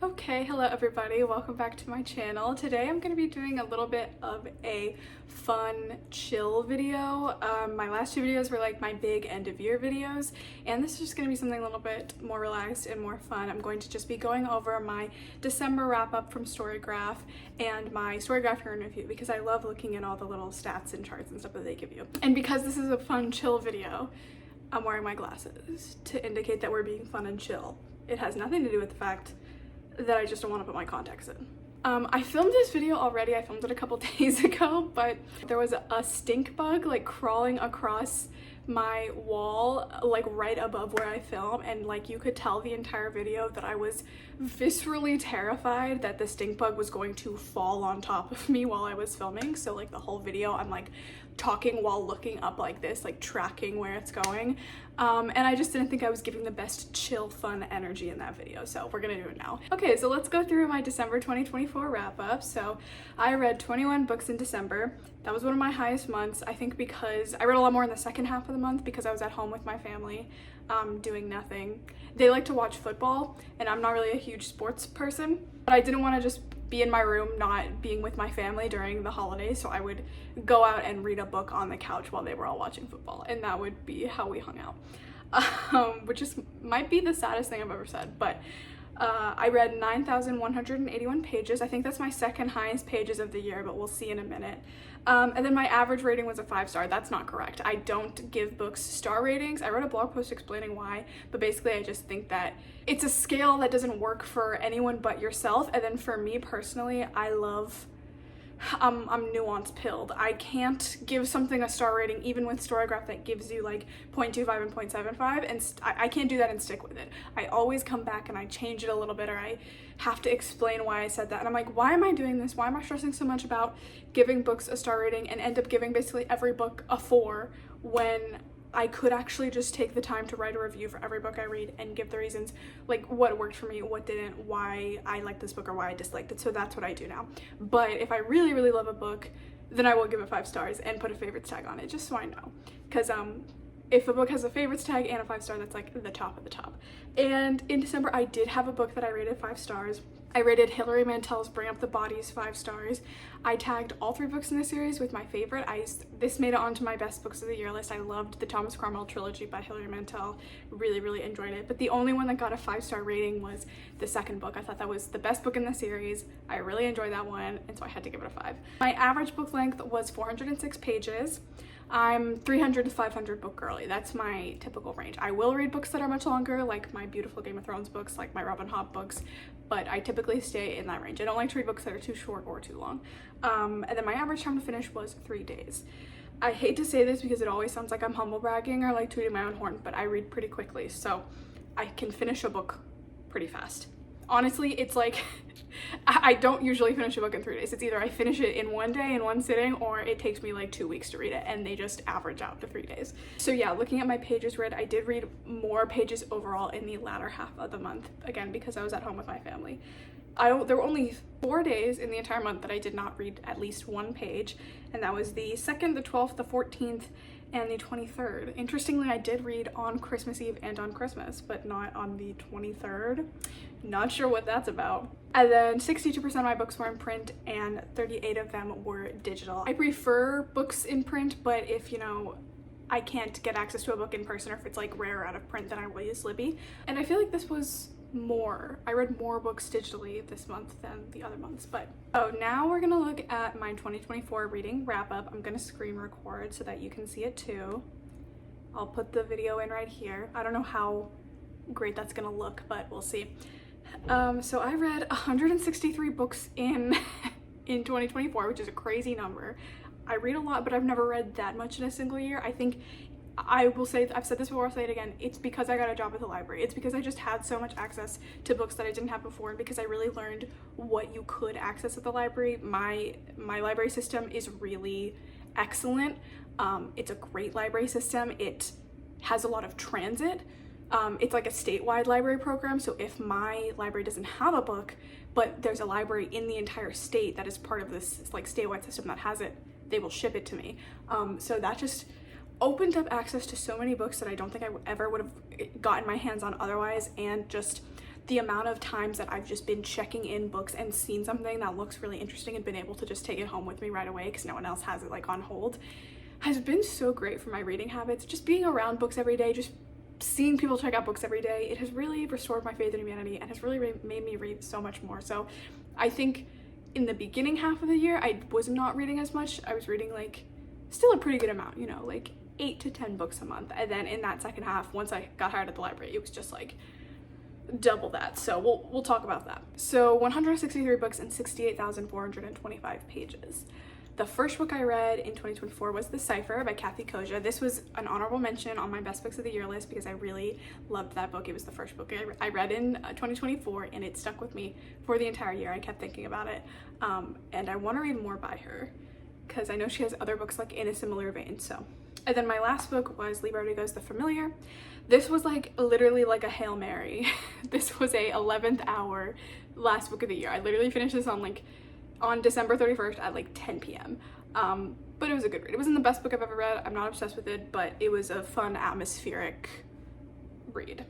Okay, hello everybody, welcome back to my channel. Today I'm going to be doing a little bit of a fun, chill video. My last two videos were like my big end of year videos, and this is just going to be something a little bit more relaxed and more fun. I'm going to just be going over my December wrap-up from Storygraph and my Storygraph year in review because I love looking at all the little stats and charts and stuff that they give you. And because this is a fun, chill video, I'm wearing my glasses to indicate that we're being fun and chill. It has nothing to do with the fact that I just don't want to put my contacts in. I filmed this video already. I filmed it a couple days ago, but there was a stink bug like crawling across my wall, like right above where I film, and like you could tell the entire video that I was viscerally terrified that the stink bug was going to fall on top of me while I was filming. So like the whole video I'm like talking while looking up like this, like tracking where it's going, and I just didn't think I was giving the best chill fun energy in that video, so we're gonna do it now. Okay, so let's go through my December 2024 wrap up. So I read 21 books in December. That was one of my highest months, I think, because I read a lot more in the second half of the month because I was at home with my family doing nothing. They like to watch football and I'm not really a huge sports person, but I didn't want to just be in my room not being with my family during the holidays, so I would go out and read a book on the couch while they were all watching football, and that would be how we hung out, which is might be the saddest thing I've ever said. But I read 9,181 pages. I think that's my second highest pages of the year, but we'll see in a minute. And then my average rating was a 5-star. That's not correct. I don't give books star ratings. I wrote a blog post explaining why, but basically I just think that it's a scale that doesn't work for anyone but yourself. And then for me personally, I'm nuance pilled. I can't give something a star rating even with Storygraph that gives you like 0.25 and 0.75, and I can't do that and stick with it. I always come back and I change it a little bit, or I have to explain why I said that, and I'm like, why am I doing this? Why am I stressing so much about giving books a star rating and end up giving basically every book a 4 when I could actually just take the time to write a review for every book I read and give the reasons, like what worked for me, what didn't, why I liked this book or why I disliked it. So that's what I do now. But if I really, really love a book, then I will give it 5 stars and put a favorites tag on it, just so I know. Because if a book has a favorites tag and a 5-star, that's like the top of the top. And in December, I did have a book that I rated 5 stars. I rated Hilary Mantel's Bring Up the Bodies 5 stars. I tagged all 3 books in the series with my favorite. This made it onto my best books of the year list. I loved the Thomas Cromwell trilogy by Hilary Mantel. Really, really enjoyed it. But the only one that got a 5-star rating was the second book. I thought that was the best book in the series. I really enjoyed that one, and so I had to give it a 5. My average book length was 406 pages. I'm 300 to 500 book girly. That's my typical range. I will read books that are much longer, like my beautiful Game of Thrones books, like my Robin Hobb books, but I typically stay in that range. I don't like to read books that are too short or too long. And then my average time to finish was 3 days. I hate to say this because it always sounds like I'm humble bragging or like tooting my own horn, but I read pretty quickly, so I can finish a book pretty fast. Honestly, it's like I don't usually finish a book in 3 days. It's either I finish it in one day in one sitting, or it takes me like 2 weeks to read it, and they just average out to 3 days. So yeah, looking at my pages read, I did read more pages overall in the latter half of the month, again because I was at home with my family. There were only 4 days in the entire month that I did not read at least 1 page, and that was the 2nd, the 12th, the 14th, and the 23rd. Interestingly, I did read on Christmas Eve and on Christmas, but not on the 23rd. Not sure what that's about. And then 62% of my books were in print and 38 of them were digital. I prefer books in print, but if, you know, I can't get access to a book in person, or if it's like rare out of print, then I will use Libby. And I feel like this was more. I read more books digitally this month than the other months. But now we're gonna look at my 2024 reading wrap up. I'm gonna screen record so that you can see it too. I'll put the video in right here. I don't know how great that's gonna look, but we'll see. So I read 163 books in 2024, which is a crazy number. I read a lot, but I've never read that much in a single year. I think I will say, I've said this before, I'll say it again, it's because I got a job at the library. It's because I just had so much access to books that I didn't have before, and because I really learned what you could access at the library. My library system is really excellent. It's a great library system. It has a lot of transit. It's like a statewide library program, so if my library doesn't have a book, but there's a library in the entire state that is part of this like statewide system that has it, they will ship it to me. So that just opened up access to so many books that I don't think I ever would have gotten my hands on otherwise, and just the amount of times that I've just been checking in books and seen something that looks really interesting and been able to just take it home with me right away because no one else has it like on hold has been so great for my reading habits. Just being around books every day, just seeing people check out books every day, it has really restored my faith in humanity and has really made me read so much more. So I think in the beginning half of the year, I was not reading as much. I was reading like still a pretty good amount, you know, like 8 to 10 books a month. And then in that second half, once I got hired at the library, it was just like double that. So we'll talk about that. So 163 books and 68,425 pages. The first book I read in 2024 was The Cipher by Kathy Koja. This was an honorable mention on my best books of the year list because I really loved that book. It was the first book I read in 2024 and it stuck with me for the entire year. I kept thinking about it, and I want to read more by her because I know she has other books like in a similar vein. So, and then my last book was Lee Bardugo's The Familiar. This was like literally like a Hail Mary. This was a 11th hour last book of the year. I literally finished this on December 31st at like 10 p.m. But it was a good read. It wasn't the best book I've ever read. I'm not obsessed with it, but it was a fun, atmospheric read.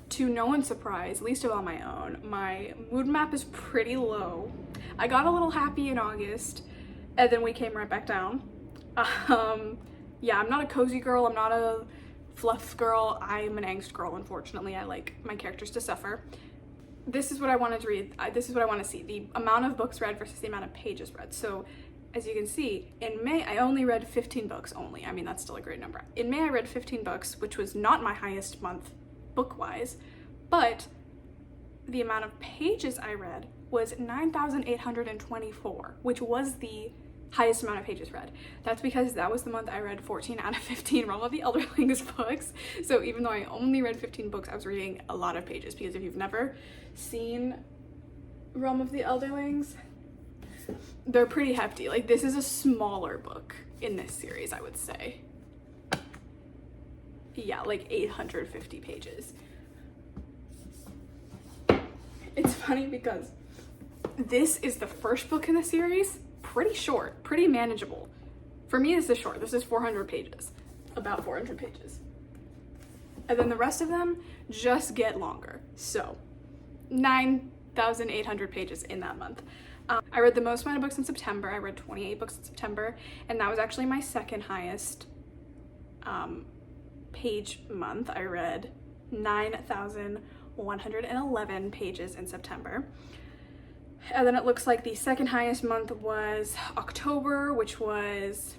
To no one's surprise, least of all my own, my mood map is pretty low. I got a little happy in August, and then we came right back down. Yeah, I'm not a cozy girl. I'm not a fluff girl. I'm an angst girl, unfortunately. I like my characters to suffer. This is what I wanted to read. This is what I want to see. The amount of books read versus the amount of pages read. So as you can see, in May, I only read 15 books only. I mean, that's still a great number. In May, I read 15 books, which was not my highest month book-wise, but the amount of pages I read was 9,824, which was the highest amount of pages read. That's because that was the month I read 14 out of 15 Realm of the Elderlings books. So even though I only read 15 books, I was reading a lot of pages because if you've never seen Realm of the Elderlings, they're pretty hefty. Like this is a smaller book in this series, I would say. Yeah, like 850 pages. It's funny because this is the first book in the series. Pretty short, pretty manageable. For me, this is short. This is 400 pages, about 400 pages. And then the rest of them just get longer. So 9,800 pages in that month. I read the most amount of books in September. I read 28 books in September, and that was actually my second highest page month. I read 9,111 pages in September. And then it looks like the second highest month was October, which was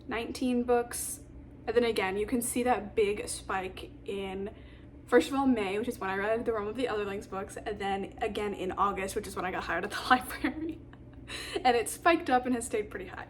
19 books. And then again, you can see that big spike in, first of all, May, which is when I read the Realm of the Elderlings books, and then again in August, which is when I got hired at the library. And it spiked up and has stayed pretty high.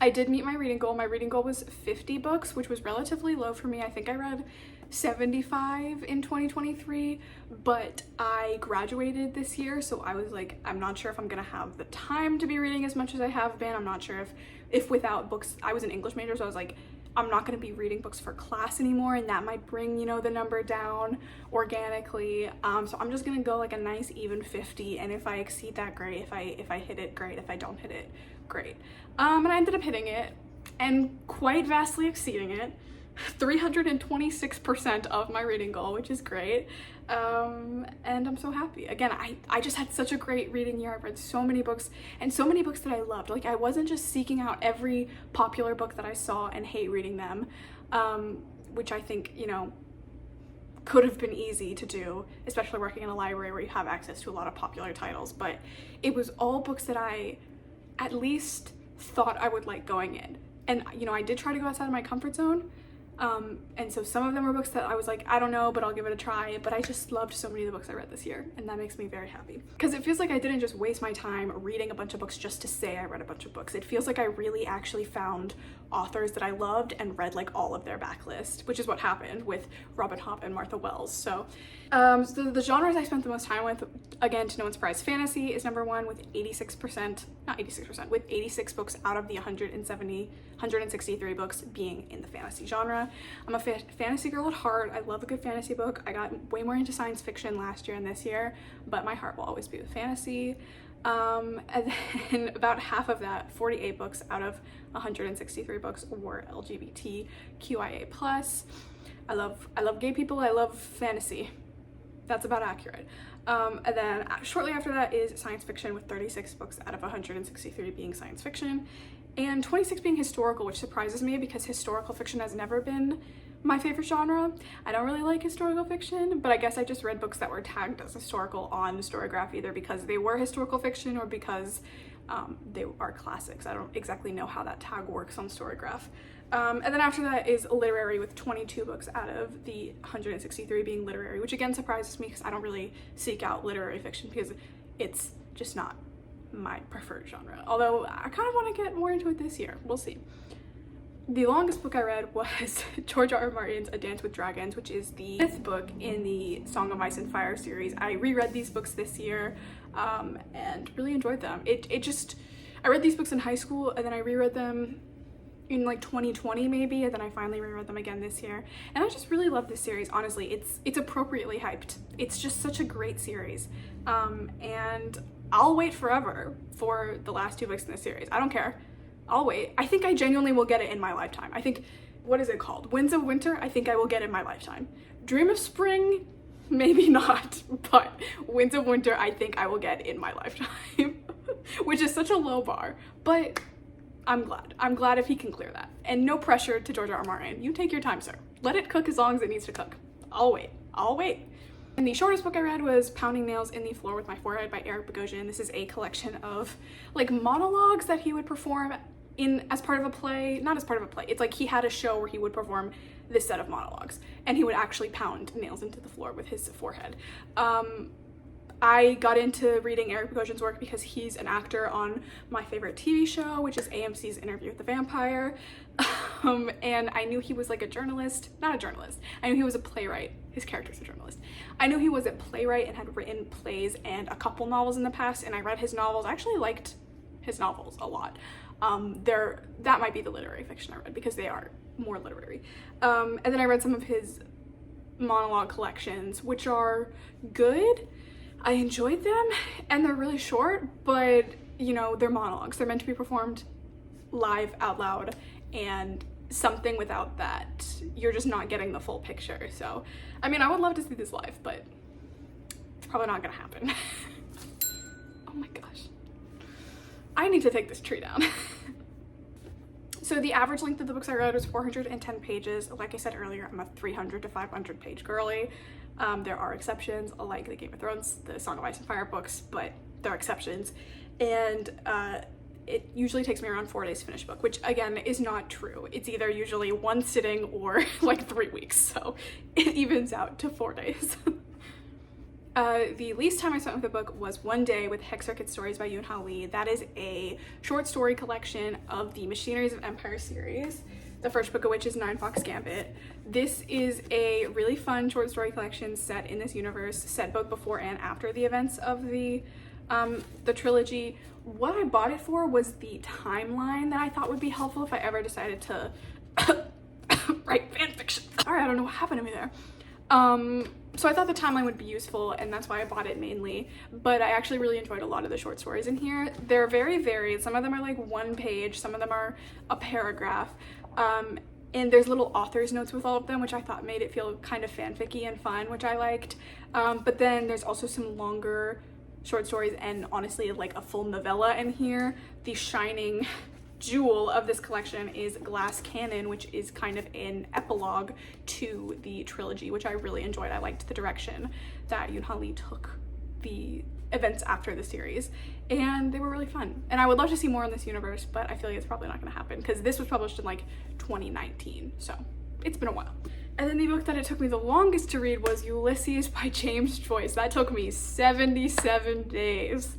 I did meet my reading goal. My reading goal was 50 books, which was relatively low for me. I think I read 75 in 2023, but I graduated this year, so I was like, I'm not sure if I'm gonna have the time to be reading as much as I have been. I'm not sure if without books, I was an English major, so I was like, I'm not gonna be reading books for class anymore, and that might bring, you know, the number down organically. So I'm just gonna go like a nice even 50, and if I exceed that, great. If I hit it, great. If I don't hit it, great. And I ended up hitting it, and quite vastly exceeding it. 326% of my reading goal, which is great. And I'm so happy. Again, I just had such a great reading year. I've read so many books, and so many books that I loved. Like I wasn't just seeking out every popular book that I saw and hate reading them, which I think, you know, could have been easy to do, especially working in a library where you have access to a lot of popular titles. But it was all books that I at least thought I would like going in. And, you know, I did try to go outside of my comfort zone. And so some of them were books that I was like, I don't know, but I'll give it a try. But I just loved so many of the books I read this year, and that makes me very happy. Because it feels like I didn't just waste my time reading a bunch of books just to say I read a bunch of books. It feels like I really actually found authors that I loved and read like all of their backlist, which is what happened with Robin Hobb and Martha Wells. So, so the genres I spent the most time with, again, to no one's surprise, fantasy is number one with 86%, not 86%, with 86 books out of the 163 books being in the fantasy genre. I'm a fantasy girl at heart. I love a good fantasy book. I got way more into science fiction last year and this year, but my heart will always be with fantasy. And then about half of that, 48 books out of 163 books, were LGBTQIA+. I love gay people, I love fantasy. That's about accurate. And then shortly after that is science fiction, with 36 books out of 163 being science fiction, and 26 being historical, which surprises me because historical fiction has never been my favorite genre. I don't really like historical fiction, but I guess I just read books that were tagged as historical on Storygraph, either because they were historical fiction or because they are classics. I don't exactly know how that tag works on Storygraph. And then after that is literary, with 22 books out of the 163 being literary, which again surprises me because I don't really seek out literary fiction because it's just not my preferred genre. Although I kind of want to get more into it this year. We'll see. The longest book I read was George R. R. Martin's A Dance with Dragons, which is the 5th book in the Song of Ice and Fire series. I reread these books this year and really enjoyed them. I read these books in high school, and then I reread them in like 2020 maybe, and then I finally reread them again this year. And I just really love this series, honestly. It's appropriately hyped. It's just such a great series. And I'll wait forever for the last 2 books in this series. I don't care. I'll wait. I think I genuinely will get it in my lifetime. I think, what is it called? Winds of Winter? I think I will get in my lifetime. Dream of Spring? Maybe not, but Winds of Winter I think I will get in my lifetime, which is such a low bar, but I'm glad. I'm glad if he can clear that. And no pressure to George R. R. Martin. You take your time, sir. Let it cook as long as it needs to cook. I'll wait. I'll wait. And the shortest book I read was Pounding Nails in the Floor with My Forehead by Eric Bogosian. This is a collection of like monologues that he would perform as part of a play. Not as part of a play. It's like he had a show where he would perform this set of monologues and he would actually pound nails into the floor with his forehead. I got into reading Eric Bogosian's work because he's an actor on my favorite TV show, which is AMC's Interview with the Vampire. And I knew he was like a journalist, not a journalist. I knew he was a playwright. His character's a journalist. I knew he was a playwright and had written plays and a couple novels in the past, and I read his novels. I actually liked his novels a lot. That might be the literary fiction I read because they are more literary. And then I read some of his monologue collections, which are good. I enjoyed them, and they're really short, but you know, they're monologues. They're meant to be performed live out loud, and something without that, you're just not getting the full picture. So, I mean, I would love to see this live, but it's probably not gonna happen. Oh my gosh. I need to take this tree down. So the average length of the books I read was 410 pages. Like I said earlier, I'm a 300 to 500 page girly. There are exceptions, like the Game of Thrones, the Song of Ice and Fire books, but there are exceptions. And it usually takes me around 4 days to finish a book, which again is not true. It's either usually one sitting or like 3 weeks, so it evens out to 4 days. The least time I spent with a book was 1 day with Hex Circuit Stories by Yoon Ha Lee. That is a short story collection of the Machineries of Empire series, the first book of which is Nine Fox Gambit. This is a really fun short story collection set in this universe, set both before and after the events of the trilogy. What I bought it for was the timeline that I thought would be helpful if I ever decided to write fanfiction. Sorry, I don't know what happened to me there. So I thought the timeline would be useful, and that's why I bought it mainly, but I actually really enjoyed a lot of the short stories in here. They're very varied. Some of them are like 1 page, some of them are a paragraph, and there's little author's notes with all of them, which I thought made it feel kind of fanficky and fun, which I liked. But then there's also some longer short stories and honestly like a full novella in here. The shining jewel of this collection is Glass Cannon, which is kind of an epilogue to the trilogy, which I really enjoyed. I liked the direction that Yoon Ha Lee took the events after the series, and they were really fun. And I would love to see more in this universe, but I feel like it's probably not going to happen because this was published in like 2019, so it's been a while. And then the book that it took me the longest to read was Ulysses by James Joyce. That took me 77 days.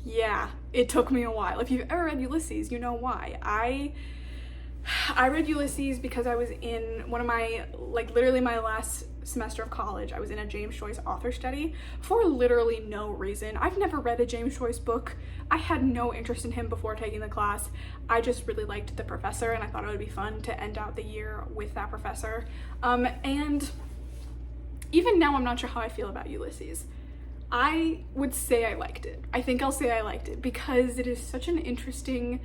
Yeah, it took me a while. If you've ever read Ulysses, you know why. I read Ulysses because I was in one of my, like literally my last semester of college. I was in a James Joyce author study for literally no reason. I've never read a James Joyce book. I had no interest in him before taking the class. I just really liked the professor, and I thought it would be fun to end out the year with that professor. And even now I'm not sure how I feel about Ulysses. I would say I liked it. I think I'll say I liked it because it is such an interesting,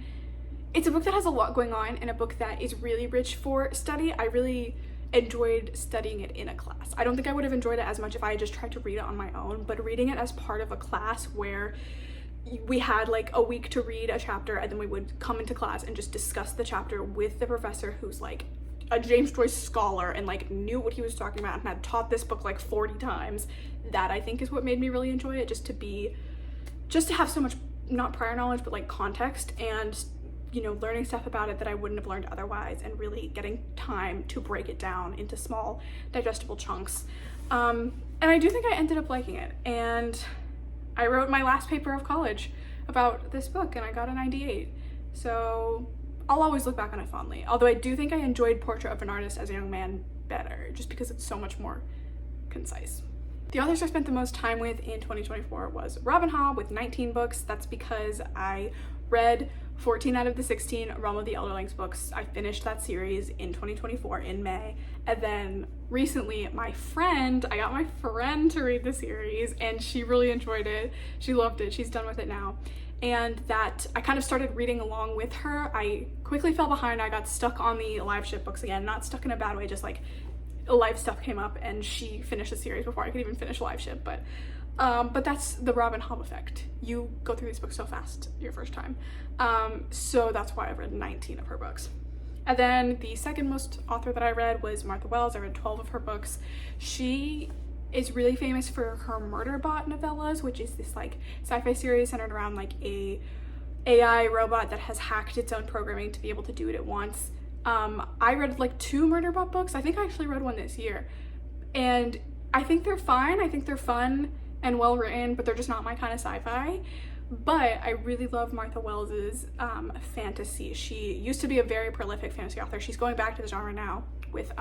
it's a book that has a lot going on and a book that is really rich for study. I really enjoyed studying it in a class. I don't think I would have enjoyed it as much if I just tried to read it on my own, but reading it as part of a class where we had like a week to read a chapter and then we would come into class and just discuss the chapter with the professor who's like a James Joyce scholar and like knew what he was talking about and had taught this book like 40 times. That I think is what made me really enjoy it, just to have so much, not prior knowledge, but like context and, you know, learning stuff about it that I wouldn't have learned otherwise and really getting time to break it down into small digestible chunks. And I do think I ended up liking it. And I wrote my last paper of college about this book and I got a 98. So I'll always look back on it fondly. Although I do think I enjoyed Portrait of an Artist as a Young Man better, just because it's so much more concise. The authors I spent the most time with in 2024 was Robin Hobb with 19 books. That's because I read 14 out of the 16 Realm of the Elderlings books. I finished that series in 2024 in May. And then recently I got my friend to read the series and she really enjoyed it. She loved it. She's done with it now. And that I kind of started reading along with her. I quickly fell behind. I got stuck on the live ship books again, not stuck in a bad way, just like life stuff came up and she finished the series before I could even finish live ship. But that's the Robin Hobb effect. You go through these books so fast your first time. So that's why I've read 19 of her books. And then the second most author that I read was Martha Wells. I read 12 of her books. She is really famous for her Murderbot novellas, which is this like sci-fi series centered around like a AI robot that has hacked its own programming to be able to do what it wants. I read like 2 Murderbot books. I think I actually read one this year. And I think they're fine. I think they're fun and well written, but they're just not my kind of sci-fi. But I really love Martha Wells's fantasy. She used to be a very prolific fantasy author. She's going back to the genre now with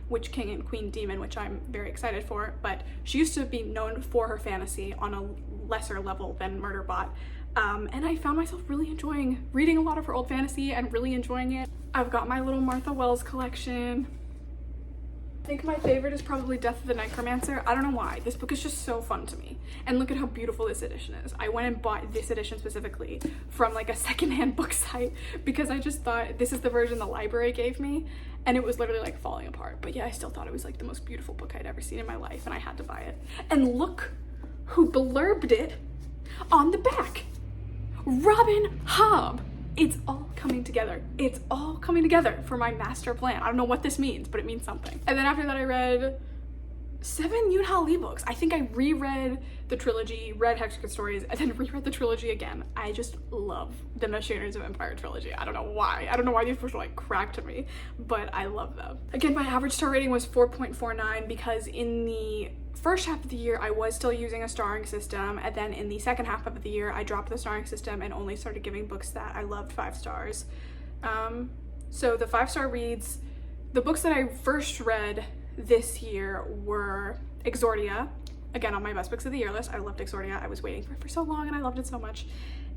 Witch King and Queen Demon, which I'm very excited for. But she used to be known for her fantasy on a lesser level than Murderbot. And I found myself really enjoying reading a lot of her old fantasy and really enjoying it. I've got my little Martha Wells collection. I think my favorite is probably Death of the Necromancer. I don't know why. This book is just so fun to me. And look at how beautiful this edition is. I went and bought this edition specifically from like a secondhand book site because I just thought this is the version the library gave me and it was literally like falling apart. But yeah, I still thought it was like the most beautiful book I'd ever seen in my life and I had to buy it. And look who blurbed it on the back. Robin Hobb. It's all coming together. It's all coming together for my master plan. I don't know what this means, but it means something. And then after that I read 7 Yoon-Ha Lee books. I think I reread the trilogy, read Hexagon Stories, and then reread the trilogy again. I just love the Machineries of Empire trilogy. I don't know why. I don't know why these books were like cracked to me, but I love them. Again, my average star rating was 4.49 because in the first half of the year I was still using a starring system, and then in the second half of the year I dropped the starring system and only started giving books that I loved 5 stars. So the 5-star reads, the books that I first read this year were Exordia, again on my best books of the year list. I loved Exordia. I was waiting for it for so long and I loved it so much.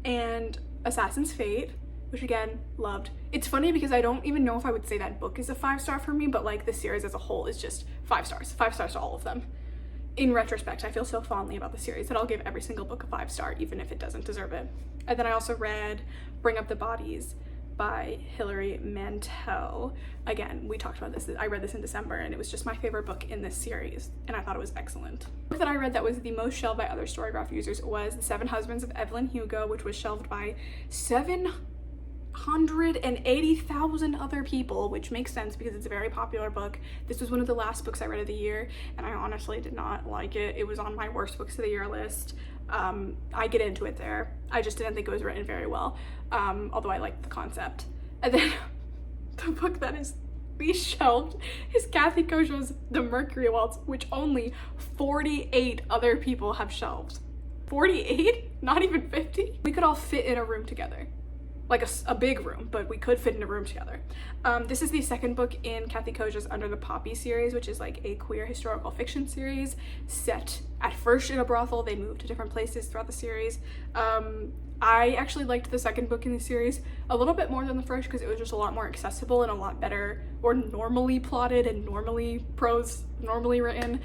And Assassin's Fate, which again, loved. It's funny because I don't even know if I would say that book is a 5-star for me, but like the series as a whole is just 5 stars. 5 stars to all of them. In retrospect, I feel so fondly about the series that I'll give every single book a 5-star, even if it doesn't deserve it. And then I also read Bring Up the Bodies by Hilary Mantel. Again, we talked about this. I read this in December and it was just my favorite book in this series and I thought it was excellent. The book that I read that was the most shelved by other Storygraph users was The 7 Husbands of Evelyn Hugo, which was shelved by 780,000 other people, which makes sense because it's a very popular book. This was one of the last books I read of the year and I honestly did not like it. It was on my worst books of the year list. I get into it there. I just didn't think it was written very well, although I liked the concept. And then the book that is least shelved is Kathy Kojo's The Mercury Waltz, which only 48 other people have shelved. 48? Not even 50? We could all fit in a room together. Like a big room, but we could fit in a room together. This is the second book in Kathy Kojo's Under the Poppy series, which is like a queer historical fiction series set at first in a brothel. They moved to different places throughout the series. I actually liked the second book in the series a little bit more than the first because it was just a lot more accessible and a lot better, or normally plotted and normally prose, normally written.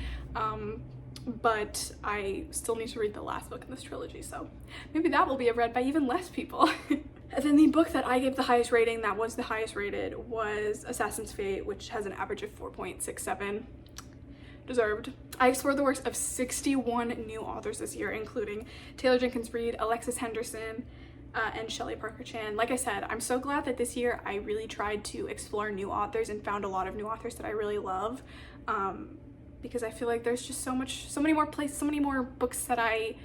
but I still need to read the last book in this trilogy, so maybe that will be read by even less people. And then the book that I gave the highest rating, that was the highest rated, was Assassin's Fate, which has an average of 4.67. Deserved. I explored the works of 61 new authors this year, including Taylor Jenkins Reid, Alexis Henderson, and Shelley Parker Chan. Like I said, I'm so glad that this year I really tried to explore new authors and found a lot of new authors that I really love, because I feel like there's just so many more places, so many more books that I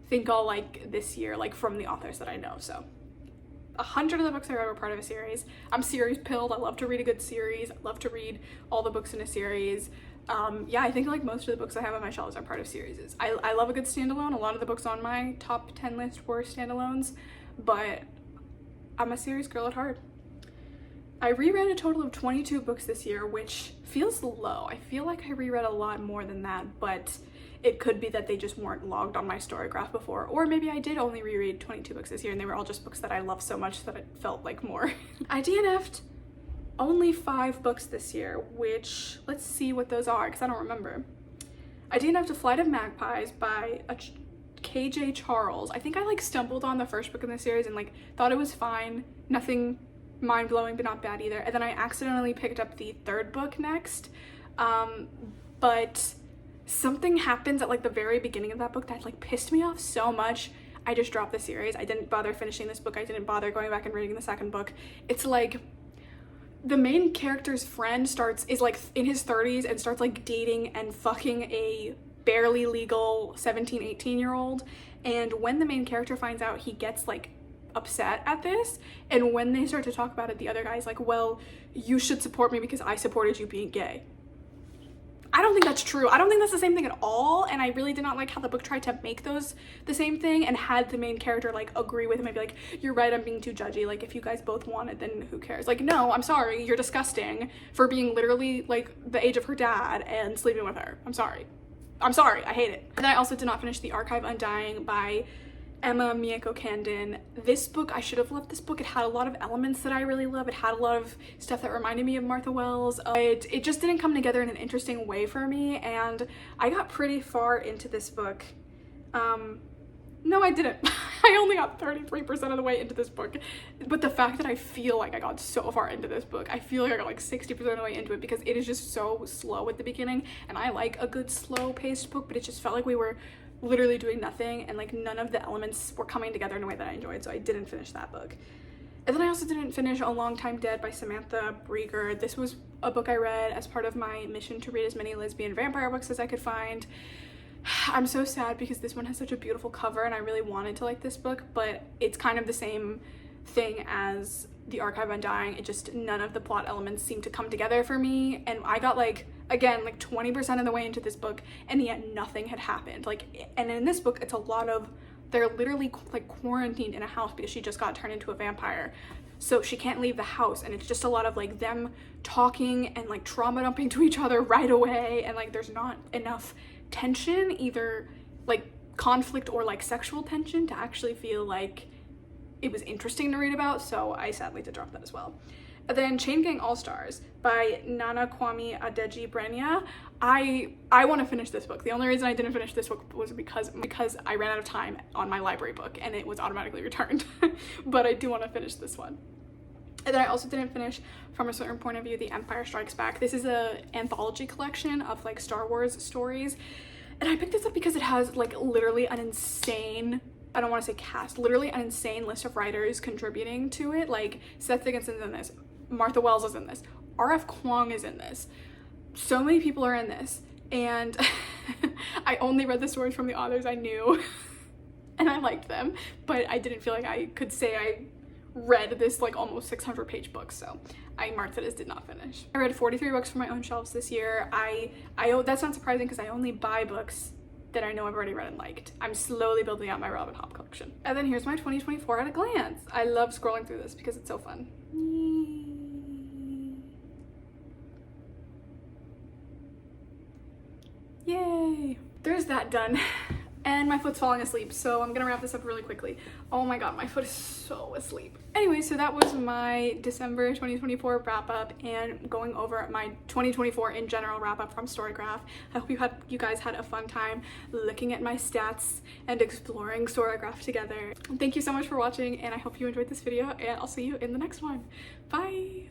think I'll like this year, like from the authors that I know. So 100 of the books I read were part of a series. I'm series pilled. I love to read a good series. I love to read all the books in a series. Yeah, I think like most of the books I have on my shelves are part of series. I love a good standalone. A lot of the books on my top 10 list were standalones, but I'm a series girl at heart. I reread a total of 22 books this year, which feels low. I feel like I reread a lot more than that, but it could be that they just weren't logged on my Storygraph before, or maybe I did only reread 22 books this year and they were all just books that I love so much that it felt like more. I DNF'd only 5 books this year, which, let's see what those are, because I don't remember. I DNF'd A Flight of Magpies by KJ Charles. I think I like stumbled on the first book in the series and like thought it was fine, nothing mind-blowing but not bad either, and then I accidentally picked up the 3rd book next, but something happens at like the very beginning of that book that like pissed me off so much I just dropped the series. I didn't bother finishing this book. I didn't bother going back and reading the 2nd book. It's like the main character's friend is like in his 30s and starts like dating and fucking a barely legal 17-18-year-old, and when the main character finds out, he gets like upset at this, and when they start to talk about it, the other guy's like, well, you should support me because I supported you being gay. I don't think that's true. I don't think that's the same thing at all, and I really did not like how the book tried to make those the same thing and had the main character like agree with him and be like, you're right, I'm being too judgy, like if you guys both want it, then who cares? Like, no, I'm sorry, you're disgusting for being literally like the age of her dad and sleeping with her. I'm sorry, I hate it. And then I also did not finish The Archive Undying by Emma Mieko Candon. This book, I should have loved this book. It had a lot of elements that I really love. It had a lot of stuff that reminded me of Martha Wells. It just didn't come together in an interesting way for me, and I got pretty far into this book. No, I didn't. I only got 33% of the way into this book, but the fact that I feel like I got so far into this book, I feel like I got like 60% of the way into it, because it is just so slow at the beginning, and I like a good slow paced book, but it just felt like we were literally doing nothing, and like none of the elements were coming together in a way that I enjoyed, so I didn't finish that book. And then I also didn't finish A Long Time Dead by Samantha Brieger. This was a book I read as part of my mission to read as many lesbian vampire books as I could find. I'm so sad because this one has such a beautiful cover and I really wanted to like this book, but it's kind of the same thing as The Archive Undying. It just, none of the plot elements seem to come together for me, and I got like, again, like 20% of the way into this book and yet nothing had happened. Like, and in this book it's a lot of, they're literally like quarantined in a house because she just got turned into a vampire, so she can't leave the house, and it's just a lot of like them talking and like trauma dumping to each other right away, and like there's not enough tension, either like conflict or like sexual tension, to actually feel like it was interesting to read about, so I sadly did drop that as well. And then Chain Gang All-Stars by Nana Kwame Adeji-Brenya. I want to finish this book. The only reason I didn't finish this book was because I ran out of time on my library book and it was automatically returned. But I do want to finish this one. And then I also didn't finish, From a Certain Point of View, The Empire Strikes Back. This is a anthology collection of like Star Wars stories, and I picked this up because it has like literally an insane, I don't want to say cast, literally an insane list of writers contributing to it. Like Seth Dickinson's in this, Martha Wells is in this, R.F. Kuang is in this, so many people are in this, and I only read the stories from the authors I knew and I liked them, but I didn't feel like I could say I read this like almost 600-page book, so I marked it as did not finish. I read 43 books from my own shelves this year. That's not surprising because I only buy books that I know I've already read and liked. I'm slowly building out my Robin Hobb collection. And then here's my 2024 at a glance. I love scrolling through this because it's so fun. Yay! There's that done. and my foot's falling asleep, so I'm gonna wrap this up really quickly. Oh my god, my foot is so asleep. Anyway, so that was my December 2024 wrap up and going over my 2024 in general wrap up from Storygraph. I hope you guys had a fun time looking at my stats and exploring Storygraph together. Thank you so much for watching, and I hope you enjoyed this video, and I'll see you in the next one. Bye!